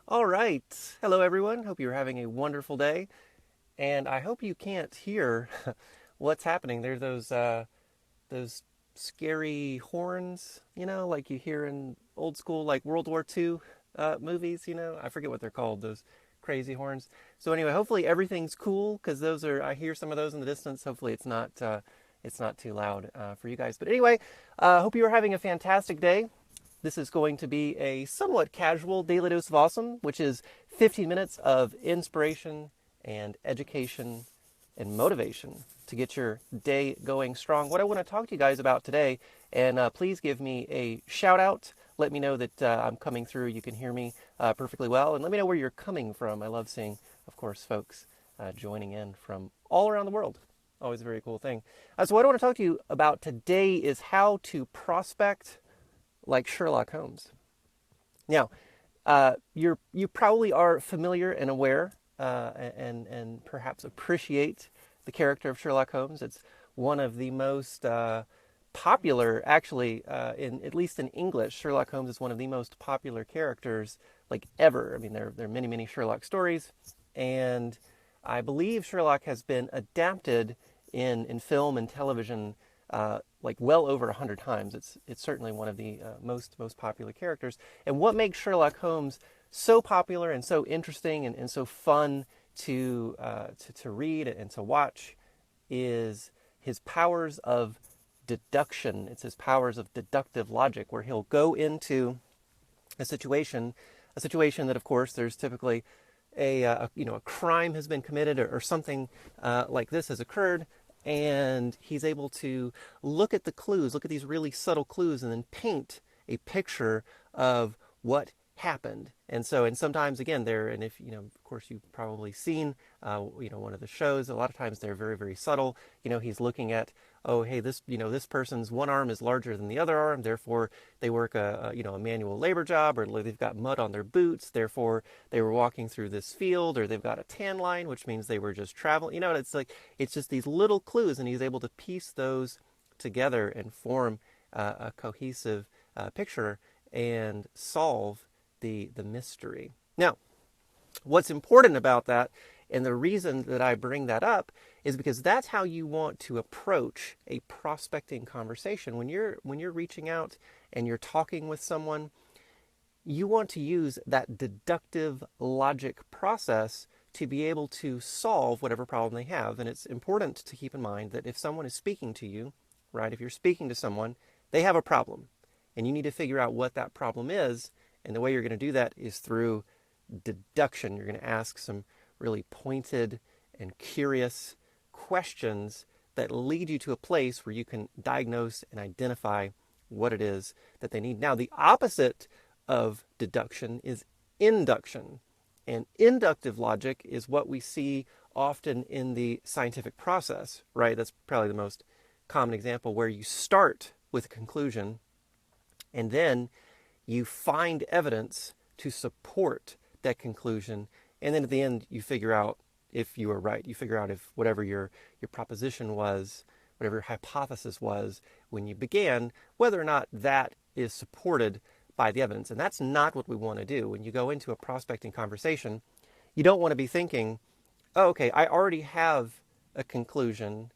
All right. Hello, everyone. Hope you're having a wonderful day. And I hope you can't hear what's happening. There's those scary horns, like you hear in old school, like World War II movies. I forget what they're called. Those crazy horns. So anyway, hopefully everything's cool because those are. I hear some of those in the distance. Hopefully it's not too loud for you guys. But anyway, hope you are having a fantastic day. This is going to be a somewhat casual daily dose of awesome, which is 15 minutes of inspiration and education and motivation to get your day going strong. What I want to talk to you guys about today, and please give me a shout out. Let me know that I'm coming through. You can hear me perfectly well, and let me know where you're coming from. I love seeing, of course, folks joining in from all around the world. Always a very cool thing. So what I want to talk to you about today is how to prospect like Sherlock Holmes. Now, you probably are familiar and aware, and perhaps appreciate the character of Sherlock Holmes. It's one of the most popular, actually, in at least in English. Sherlock Holmes is one of the most popular characters like ever. I mean, there are many Sherlock stories, and I believe Sherlock has been adapted in film and television like well over 100 times. It's certainly one of the most popular characters. And what makes Sherlock Holmes so popular and so interesting and so fun to read and to watch is his powers of deduction. It's his powers of deductive logic, where he'll go into a situation that, of course, there's typically a crime has been committed, or something like this has occurred, and he's able to look at the clues, look at these really subtle clues, and then paint a picture of what happened. And sometimes, again, and if of course, you've probably seen one of the shows. A lot of times they're very subtle. He's looking at, oh, hey, this person's one arm is larger than the other arm, therefore they work a manual labor job, or they've got mud on their boots, therefore they were walking through this field, or they've got a tan line, which means they were just traveling. It's just these little clues, and he's able to piece those together and form a cohesive picture and solve the mystery. Now, what's important about that, and the reason that I bring that up, is because that's how you want to approach a prospecting conversation. When you're reaching out and you're talking with someone, you want to use that deductive logic process to be able to solve whatever problem they have. And it's important to keep in mind that if someone is speaking to you, right, if you're speaking to someone, they have a problem, and you need to figure out what that problem is. And the way you're going to do that is through deduction. You're going to ask some really pointed and curious questions that lead you to a place where you can diagnose and identify what it is that they need. Now, the opposite of deduction is induction. And inductive logic is what we see often in the scientific process, right? That's probably the most common example, where you start with a conclusion and then you find evidence to support that conclusion, and then at the end you figure out if you were right. You figure out if whatever your proposition was, whatever your hypothesis was when you began, whether or not that is supported by the evidence. And that's not what we want to do. When you go into a prospecting conversation, you don't want to be thinking, oh, okay, I already have a conclusion.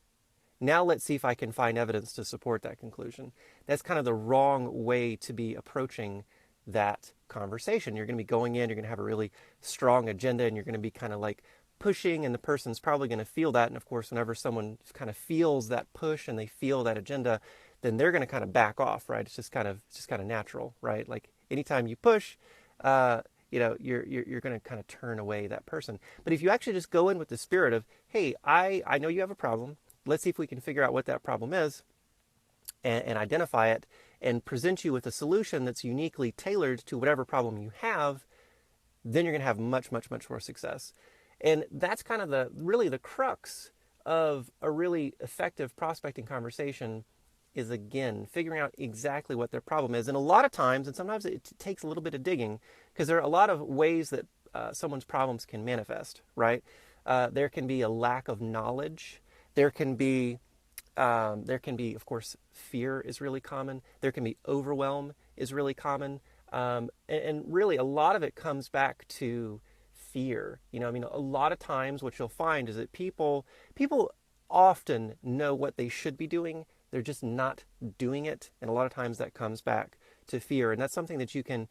Now let's see if I can find evidence to support that conclusion. That's kind of the wrong way to be approaching that conversation. You're going to be going in, you're going to have a really strong agenda, and you're going to be kind of like pushing, and the person's probably going to feel that. And of course, whenever someone kind of feels that push and they feel that agenda, then they're going to kind of back off, right? It's just kind of natural, right? Like anytime you push, you're going to kind of turn away that person. But if you actually just go in with the spirit of, hey, I know you have a problem. Let's see if we can figure out what that problem is, and identify it, and present you with a solution that's uniquely tailored to whatever problem you have, then you're going to have much more success. And that's kind of really the crux of a really effective prospecting conversation, is, again, figuring out exactly what their problem is. And a lot of times, and sometimes it takes a little bit of digging, because there are a lot of ways that someone's problems can manifest, right? There can be a lack of knowledge. There can be, of course, fear is really common. There can be overwhelm is really common. And really, a lot of it comes back to fear. I mean, a lot of times what you'll find is that people often know what they should be doing. They're just not doing it, and a lot of times that comes back to fear. And that's something that you can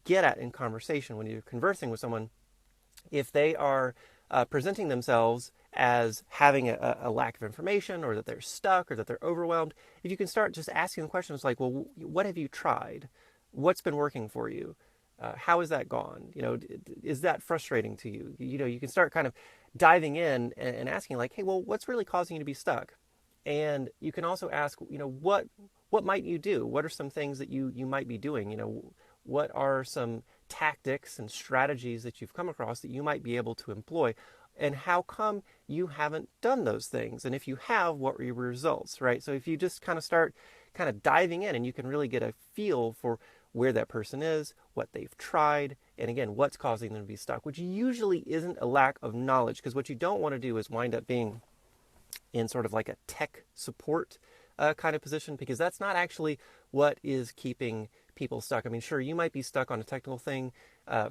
get at in conversation when you're conversing with someone. If they are presenting themselves as having a lack of information, or that they're stuck, or that they're overwhelmed, if you can start just asking them questions like, well, what have you tried? What's been working for you? How has that gone? Is that frustrating to you? You can start kind of diving in and asking like, hey, well, what's really causing you to be stuck? And you can also ask, what might you do? What are some things that you might be doing? What are some tactics and strategies that you've come across that you might be able to employ? And how come you haven't done those things? And if you have, what were your results, right? So if you just kind of start kind of diving in, and you can really get a feel for where that person is, what they've tried, and again, what's causing them to be stuck, which usually isn't a lack of knowledge, because what you don't want to do is wind up being in sort of like a tech support kind of position, because that's not actually what is keeping people stuck. I mean, sure, you might be stuck on a technical thing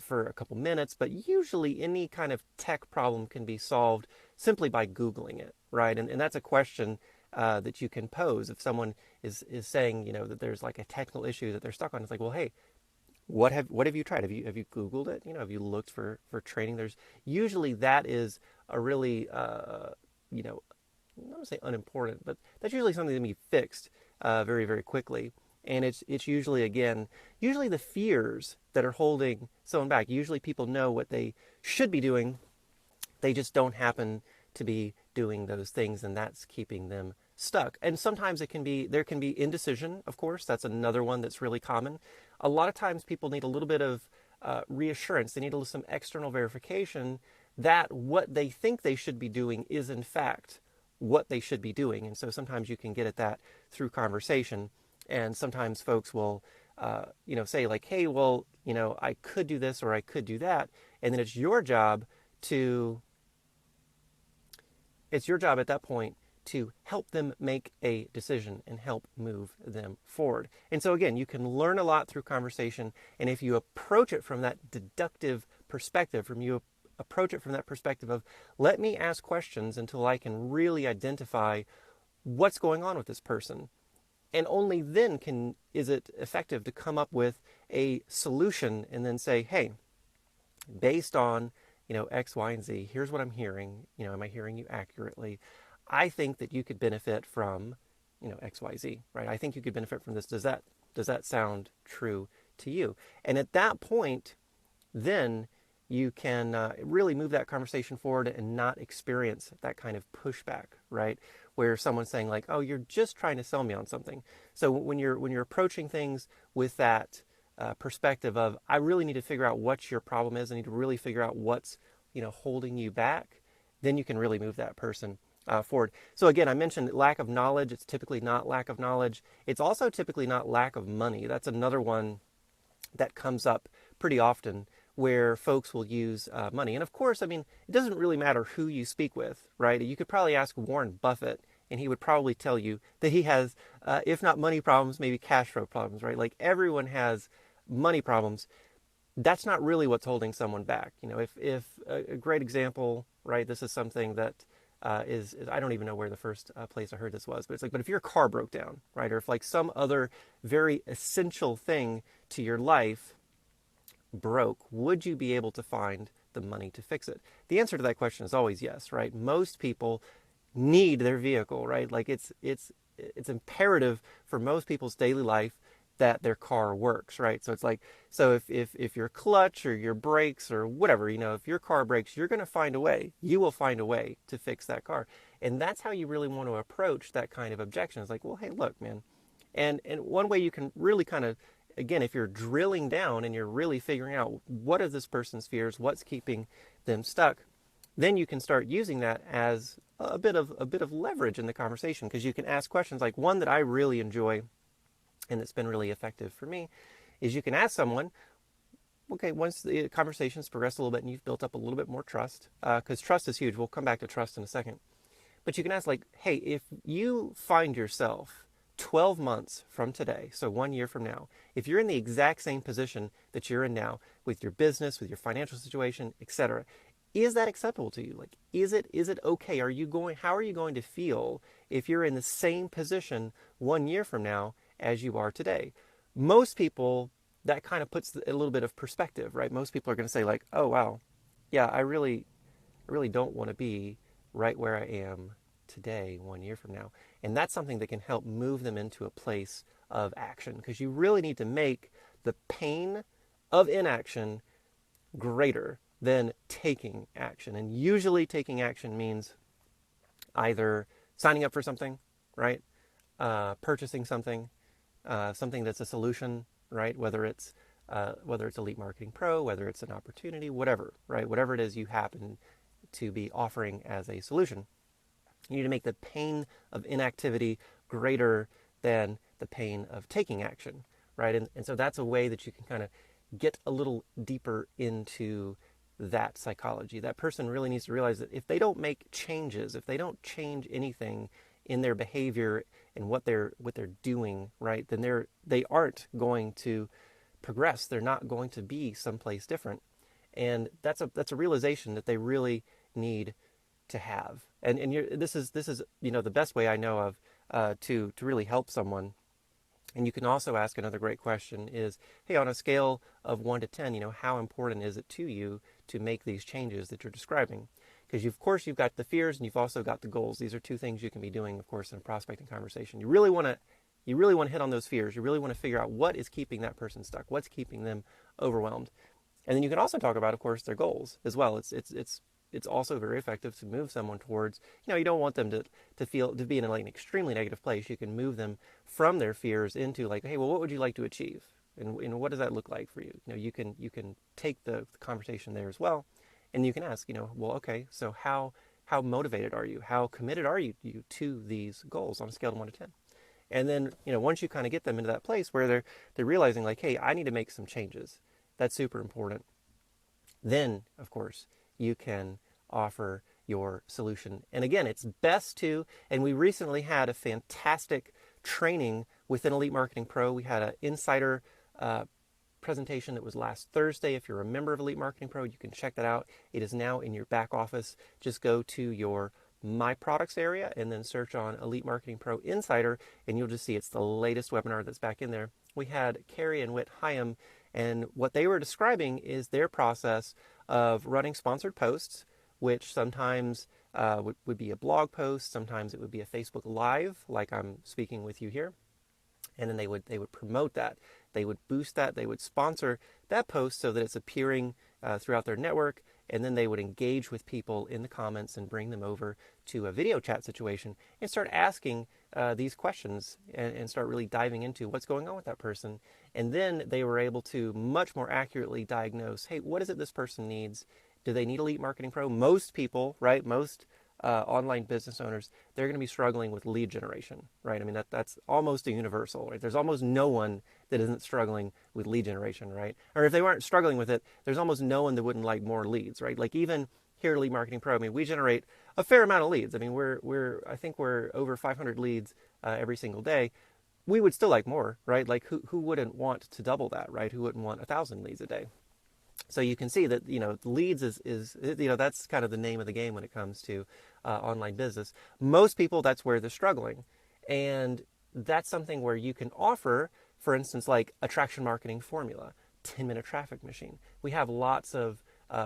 for a couple minutes, but usually any kind of tech problem can be solved simply by Googling it, right? And that's a question that you can pose if someone is saying, that there's like a technical issue that they're stuck on. It's like, well, hey, what have you tried? Have you Googled it? Have you looked for training? There's usually that is a really I'm not going to say unimportant, but that's usually something that can be fixed very, very quickly. And it's usually, again, usually the fears that are holding someone back. Usually people know what they should be doing. They just don't happen to be doing those things, and that's keeping them stuck. And sometimes there can be indecision, of course. That's another one that's really common. A lot of times people need a little bit of reassurance. They need some external verification that what they think they should be doing is in fact what they should be doing. And so sometimes you can get at that through conversation. And sometimes folks will, say like, hey, well, I could do this or I could do that. And then it's your job at that point to help them make a decision and help move them forward. And so again, you can learn a lot through conversation. And if you approach it from that deductive perspective, approach it from that perspective of, let me ask questions until I can really identify what's going on with this person. And only then is it effective to come up with a solution and then say, hey, based on, X, Y, and Z, here's what I'm hearing. Am I hearing you accurately? I think that you could benefit from, X, Y, Z, right? I think you could benefit from this. Does that sound true to you? And at that point, then you can really move that conversation forward and not experience that kind of pushback, right? Where someone's saying like, oh, you're just trying to sell me on something. So when you're approaching things with that perspective of, I really need to figure out what your problem is. I need to really figure out what's, holding you back. Then you can really move that person forward. So again, I mentioned lack of knowledge. It's typically not lack of knowledge. It's also typically not lack of money. That's another one that comes up pretty often, where folks will use money. And of course, I mean, it doesn't really matter who you speak with, right? You could probably ask Warren Buffett, and he would probably tell you that he has, if not money problems, maybe cash flow problems, right? Like everyone has money problems. That's not really what's holding someone back. If a great example, right? This is something that is I don't even know where the first place I heard this was, but it's like, but if your car broke down, right? Or if like some other very essential thing to your life broke, would you be able to find the money to fix it? The answer to that question is always yes, right? Most people need their vehicle, right? Like it's imperative for most people's daily life that their car works, right? So it's like, so if your clutch or your brakes or whatever, if your car breaks, you're going to find a way. You will find a way to fix that car. And that's how you really want to approach that kind of objection. It's like, well, hey, look, man. And one way you can really kind of, again, if you're drilling down and you're really figuring out what are this person's fears, what's keeping them stuck, then you can start using that as a bit of leverage in the conversation, because you can ask questions like one that I really enjoy and that's been really effective for me is you can ask someone, okay, once the conversation's progressed a little bit and you've built up a little bit more trust, because trust is huge. We'll come back to trust in a second. But you can ask like, hey, if you find yourself 12 months from today, so 1 year from now, if you're in the exact same position that you're in now with your business, with your financial situation, etc., is that acceptable to you? Like, is it okay? How are you going to feel if you're in the same position 1 year from now as you are today? Most people, that kind of puts a little bit of perspective, right? Most people are going to say like, oh wow, yeah, I really don't want to be right where I am today 1 year from now. And that's something that can help move them into a place of action, because you really need to make the pain of inaction greater than taking action. And usually taking action means either signing up for something, right? Purchasing something, something that's a solution, right? Whether it's Elite Marketing Pro, whether it's an opportunity, whatever, right? Whatever it is you happen to be offering as a solution. You need to make the pain of inactivity greater than the pain of taking action, right? And so that's a way that you can kind of get a little deeper into that psychology. That person really needs to realize that if they don't make changes, if they don't change anything in their behavior and what they're doing, right, then they aren't going to progress. They're not going to be someplace different. And that's a realization that they really need to have. And this is the best way I know of to really help someone. And you can also ask another great question is, hey, on a scale of 1 to 10, how important is it to you to make these changes that you're describing? Because of course you've got the fears and you've also got the goals. These are two things you can be doing, of course, in a prospecting conversation. You really want to hit on those fears. You really want to figure out what is keeping that person stuck, what's keeping them overwhelmed. And then you can also talk about, of course, their goals as well. It's also very effective to move someone towards, you don't want them to be in like an extremely negative place. You can move them from their fears into like, hey, well, what would you like to achieve? And what does that look like for you? You can take the conversation there as well. And you can ask, well, okay, so how motivated are you? How committed are you to these goals on a scale of 1 to 10? And then, once you kind of get them into that place where they're realizing like, hey, I need to make some changes. That's super important. Then, of course, you can offer your solution. And again, it's best to, and we recently had a fantastic training within Elite Marketing Pro. We had an insider presentation that was last Thursday. If you're a member of Elite Marketing Pro, you can check that out. It is now in your back office. Just go to your My Products area and then search on Elite Marketing Pro Insider, and you'll just see it's the latest webinar that's back in there. We had Carrie and Whit Hyam, and what they were describing is their process of running sponsored posts, which sometimes would be a blog post, sometimes it would be a Facebook Live, like I'm speaking with you here. And then they would promote that. They would boost that. They would sponsor that post so that it's appearing throughout their network. And then they would engage with people in the comments and bring them over to a video chat situation and start asking these questions and start really diving into what's going on with that person. And then they were able to much more accurately diagnose, hey, what is it this person needs? Do they need Elite Marketing Pro? Most people, right? Most online business owners, they're going to be struggling with lead generation, right? I mean, that's almost a universal, right? There's almost no one that isn't struggling with lead generation, right? Or if they weren't struggling with it, there's almost no one that wouldn't like more leads, right? Like even here at Elite Marketing Pro, I mean, we generate a fair amount of leads. I mean, I think we're over 500 leads every single day. We would still like more, right? Like who wouldn't want to double that, right? Who wouldn't want 1,000 leads a day? So you can see that, leads is that's kind of the name of the game when it comes to online business. Most people, that's where they're struggling. And that's something where you can offer, for instance, like attraction marketing formula, 10-minute traffic machine. We have lots of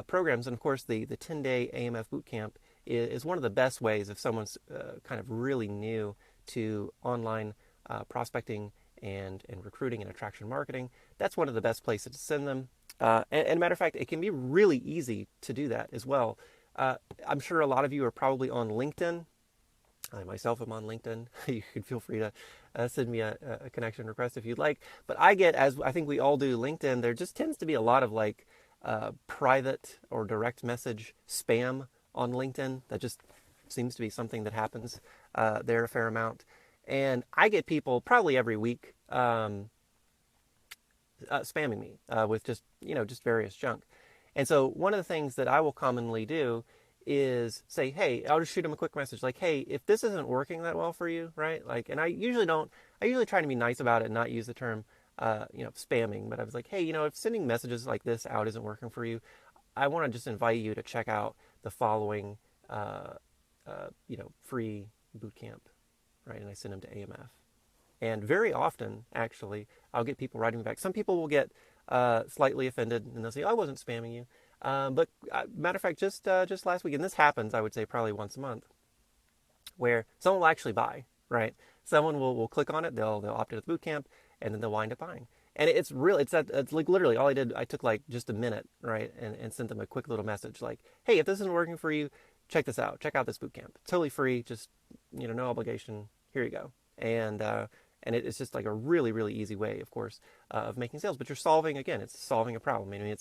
programs. And of course, the 10-day AMF bootcamp is one of the best ways if someone's kind of really new to online prospecting and recruiting and attraction marketing. That's one of the best places to send them. And matter of fact, it can be really easy to do that as well. I'm sure a lot of you are probably on LinkedIn. I myself am on LinkedIn. You can feel free to send me a connection request if you'd like. But I get, as I think we all do, LinkedIn, there just tends to be a lot of like private or direct message spam on LinkedIn. That just seems to be something that happens there a fair amount. And I get people probably every week spamming me with just various junk. And so one of the things that I will commonly do is say, hey, I'll just shoot them a quick message like, hey, if this isn't working that well for you, right? Like, and I usually don't, I usually try to be nice about it and not use the term, spamming, but I was like, hey, if sending messages like this out isn't working for you, I want to just invite you to check out the following, uh, free boot camp, right? And I send them to AMF. And very often, actually, I'll get people writing me back. Some people will get slightly offended and they'll say, oh, I wasn't spamming you. But matter of fact, just last week, and this happens, I would say, probably once a month, where someone will actually buy, right? Someone will click on it, they'll opt into the boot camp, and then they'll wind up buying. And it's really, it's like literally all I did, I took like just a minute, right? And sent them a quick little message like, hey, if this isn't working for you, check this out. Check out this boot camp. Totally free, just, no obligation. Here you go. And it's just like a really, really easy way, of course, of making sales. But you're solving, again, it's solving a problem. I mean,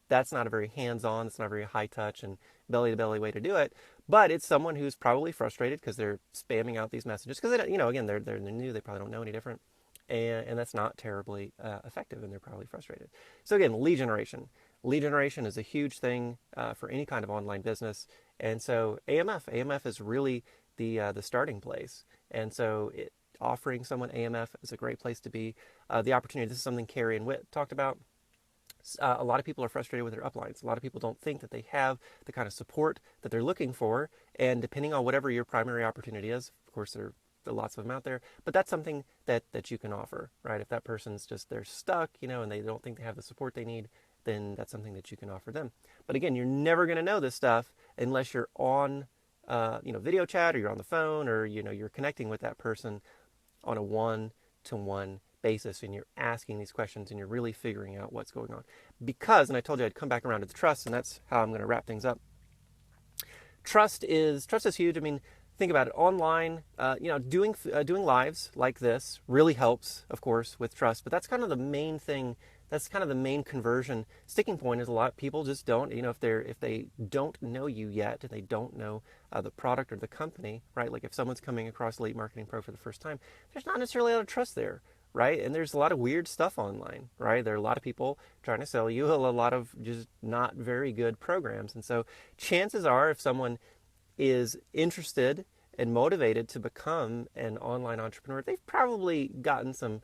that's not a very hands-on, it's not a very high-touch and belly-to-belly way to do it. But it's someone who's probably frustrated because they're spamming out these messages because they, again, they're new, they probably don't know any different, and that's not terribly effective, and they're probably frustrated. So again, lead generation. Lead generation is a huge thing for any kind of online business, and so AMF is really the starting place, and so offering someone AMF is a great place to be. The opportunity, this is something Carrie and Whit talked about. A lot of people are frustrated with their uplines. A lot of people don't think that they have the kind of support that they're looking for. And depending on whatever your primary opportunity is, of course, there are lots of them out there, but that's something that you can offer, right? If that person's just, they're stuck, and they don't think they have the support they need, then that's something that you can offer them. But again, you're never going to know this stuff unless you're on, video chat, or you're on the phone, or, you're connecting with that person on a one-to-one basis, and you're asking these questions and you're really figuring out what's going on. Because, and I told you I'd come back around to the trust, and that's how I'm going to wrap things up. Trust is huge. I mean, think about it. Online, doing lives like this really helps, of course, with trust. But that's kind of the main thing. That's kind of the main conversion sticking point. Is a lot of people just don't, if they don't know you yet, and they don't know the product or the company, right? Like if someone's coming across Elite Marketing Pro for the first time, there's not necessarily a lot of trust there, right? And there's a lot of weird stuff online, right? There are a lot of people trying to sell you a lot of just not very good programs. And so chances are, if someone is interested and motivated to become an online entrepreneur, they've probably gotten some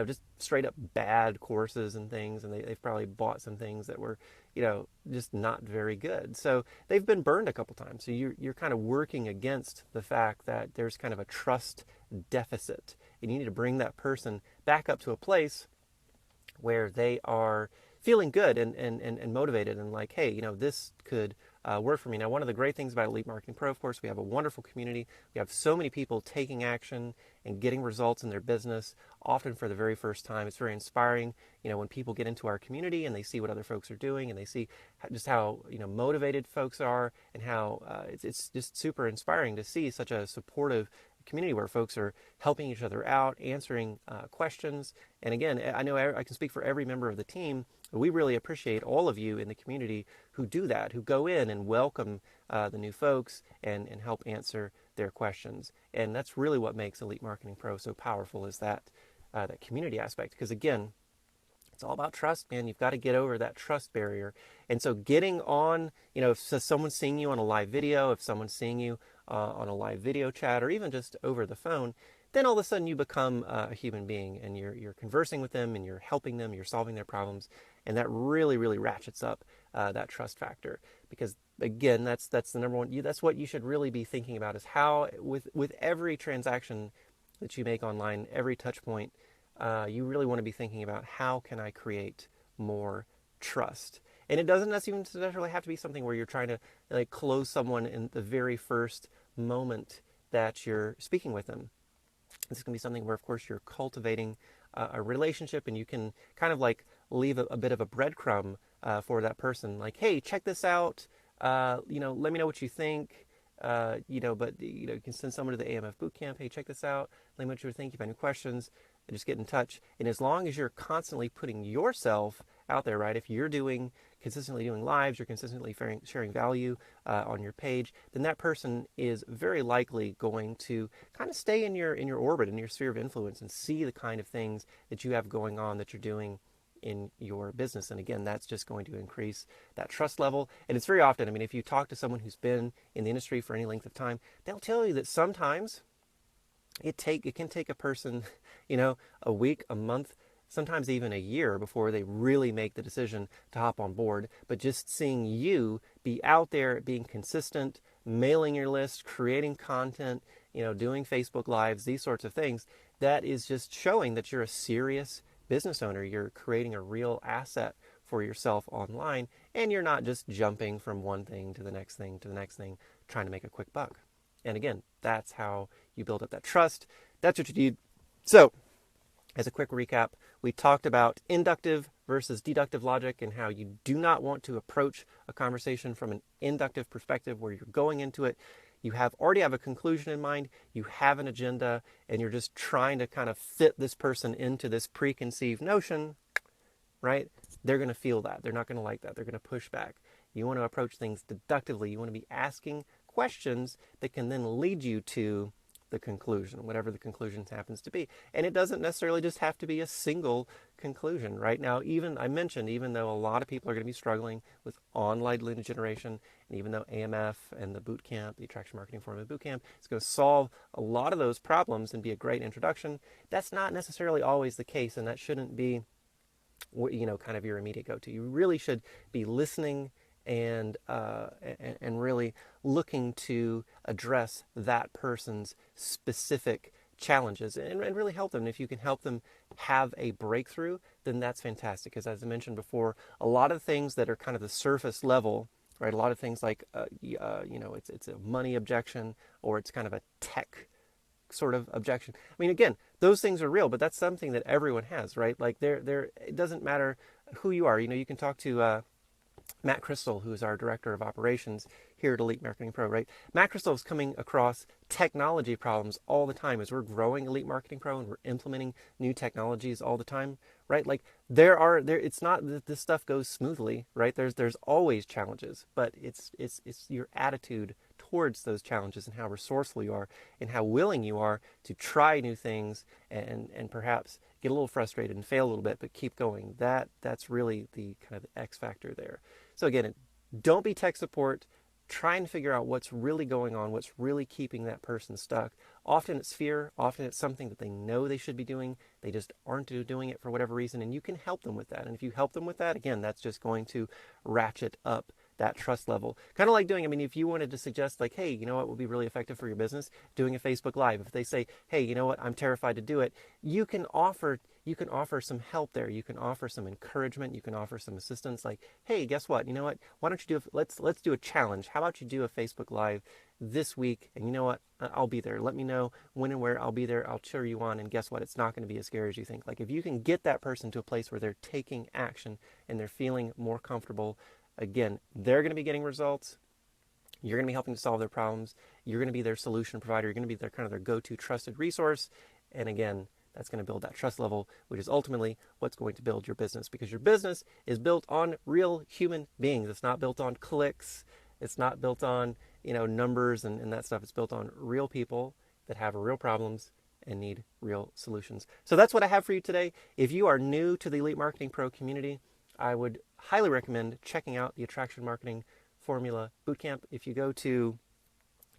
just straight up bad courses and things, and they've probably bought some things that were just not very good. So they've been burned a couple times. So you're kind of working against the fact that there's kind of a trust deficit, and you need to bring that person back up to a place where they are feeling good and motivated, and like, hey, this could work for me. Now, one of the great things about Elite Marketing Pro, of course, we have a wonderful community. We have so many people taking action and getting results in their business, often for the very first time. It's very inspiring, when people get into our community and they see what other folks are doing, and they see just how motivated folks are, and how it's just super inspiring to see such a supportive community where folks are helping each other out, answering questions. And again, I know I can speak for every member of the team. We really appreciate all of you in the community who do that, who go in and welcome the new folks and help answer their questions. And that's really what makes Elite Marketing Pro so powerful, is that community aspect. Because again, it's all about trust, man. You've got to get over that trust barrier. And so getting on, if someone's seeing you on a live video, if someone's seeing you on a live video chat, or even just over the phone, then all of a sudden you become a human being, and you're conversing with them, and you're helping them, you're solving their problems, and that really, really ratchets up that trust factor. Because again, that's the number one. That's what you should really be thinking about, is how with every transaction that you make online, every touch point, you really want to be thinking about, how can I create more trust? And it doesn't necessarily have to be something where you're trying to like close someone in the very first moment that you're speaking with them. This can be something where, of course, you're cultivating a relationship, and you can kind of like leave a bit of a breadcrumb for that person. Like, hey, check this out. Let me know what you think. But you can send someone to the AMF bootcamp. Hey, check this out. Let me know what you think. If you have any questions, just get in touch. And as long as you're constantly putting yourself out there, right? If you're consistently doing lives, you're consistently sharing value on your page, then that person is very likely going to kind of stay in your orbit, in your sphere of influence, and see the kind of things that you have going on, that you're doing in your business. And again, that's just going to increase that trust level. And it's very often, I mean, if you talk to someone who's been in the industry for any length of time, they'll tell you that sometimes it can take a person, a week, a month, sometimes even a year before they really make the decision to hop on board. But just seeing you be out there, being consistent, mailing your list, creating content, doing Facebook Lives, these sorts of things, that is just showing that you're a serious business owner. You're creating a real asset for yourself online, and you're not just jumping from one thing to the next thing to the next thing, trying to make a quick buck. And again, that's how you build up that trust. That's what you need. So, as a quick recap, we talked about inductive versus deductive logic and how you do not want to approach a conversation from an inductive perspective where you're going into it. You already have a conclusion in mind, you have an agenda, and you're just trying to kind of fit this person into this preconceived notion, right? They're going to feel that. They're not going to like that. They're going to push back. You want to approach things deductively. You want to be asking questions that can then lead you to the conclusion, whatever the conclusion happens to be. And it doesn't necessarily just have to be a single conclusion. Right now, even though a lot of people are going to be struggling with online lead generation, and even though AMF and the boot camp, the Attraction Marketing Formula boot camp, is going to solve a lot of those problems and be a great introduction, that's not necessarily always the case, and that shouldn't be, kind of your immediate go-to. You really should be listening and really looking to address that person's specific challenges and really help them. And if you can help them have a breakthrough, then that's fantastic. Because as I mentioned before, a lot of things that are kind of the surface level, right? A lot of things like, it's a money objection, or it's kind of a tech sort of objection. I mean, again, those things are real, but that's something that everyone has, right? Like it doesn't matter who you are. You can talk to Matt Crystal, who is our Director of Operations here at Elite Marketing Pro, right? Matt Crystal is coming across technology problems all the time as we're growing Elite Marketing Pro and we're implementing new technologies all the time, right? Like it's not that this stuff goes smoothly, right? There's always challenges, but it's your attitude towards those challenges and how resourceful you are and how willing you are to try new things and perhaps get a little frustrated and fail a little bit, but keep going. That's really the kind of the X factor there. So again, don't be tech support. Try and figure out what's really going on, what's really keeping that person stuck. Often it's fear. Often it's something that they know they should be doing. They just aren't doing it for whatever reason, and you can help them with that. And if you help them with that, again, that's just going to ratchet up that trust level. Kind of like if you wanted to suggest like, hey, you know what would be really effective for your business? Doing a Facebook Live. If they say, hey, you know what, I'm terrified to do it, you can offer some help there. You can offer some encouragement. You can offer some assistance. Like, hey, guess what? You know what? Why don't you let's do a challenge. How about you do a Facebook Live this week? And you know what? I'll be there. Let me know when and where I'll be there. I'll cheer you on. And guess what? It's not going to be as scary as you think. Like if you can get that person to a place where they're taking action and they're feeling more comfortable, again, they're going to be getting results. You're going to be helping to solve their problems. You're going to be their solution provider. You're going to be their kind of their go-to trusted resource. And again, that's going to build that trust level, which is ultimately what's going to build your business, because your business is built on real human beings. It's not built on clicks. It's not built on, numbers and that stuff. It's built on real people that have real problems and need real solutions. So that's what I have for you today. If you are new to the Elite Marketing Pro community, I would highly recommend checking out the Attraction Marketing Formula Bootcamp. If you go to,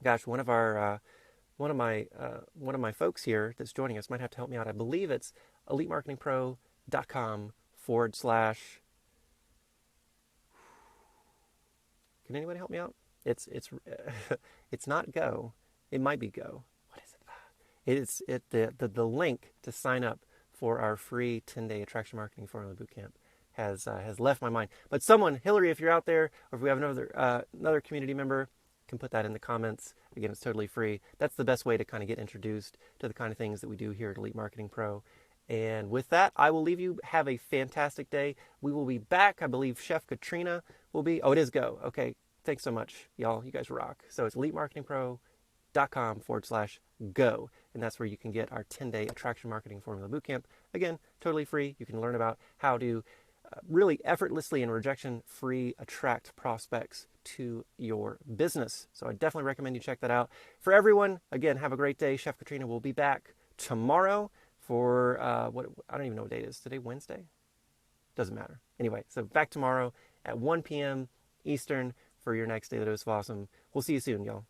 one of my folks here that's joining us might have to help me out. I believe it's elitemarketingpro.com/ Can anybody help me out? It's it's not go. It might be go. What is it? The link to sign up for our free 10-day Attraction Marketing Formula Bootcamp has left my mind. But someone, Hillary, if you're out there, or if we have another community member, can put that in the comments. Again, it's totally free. That's the best way to kind of get introduced to the kind of things that we do here at Elite Marketing Pro. And with that, I will leave you. Have a fantastic day. We will be back. I believe Chef Katrina will be. Oh, it is go. Okay. Thanks so much, y'all. You guys rock. So it's elitemarketingpro.com/go. And that's where you can get our 10-day Attraction Marketing Formula Bootcamp. Again, totally free. You can learn about how to really effortlessly and rejection-free attract prospects to your business. So I definitely recommend you check that out. For everyone, again, have a great day. Chef Katrina will be back tomorrow for, I don't even know what day it is. Today, Wednesday? Doesn't matter. Anyway, so back tomorrow at 1 p.m. Eastern for your next Daily Dose of Awesome. We'll see you soon, y'all.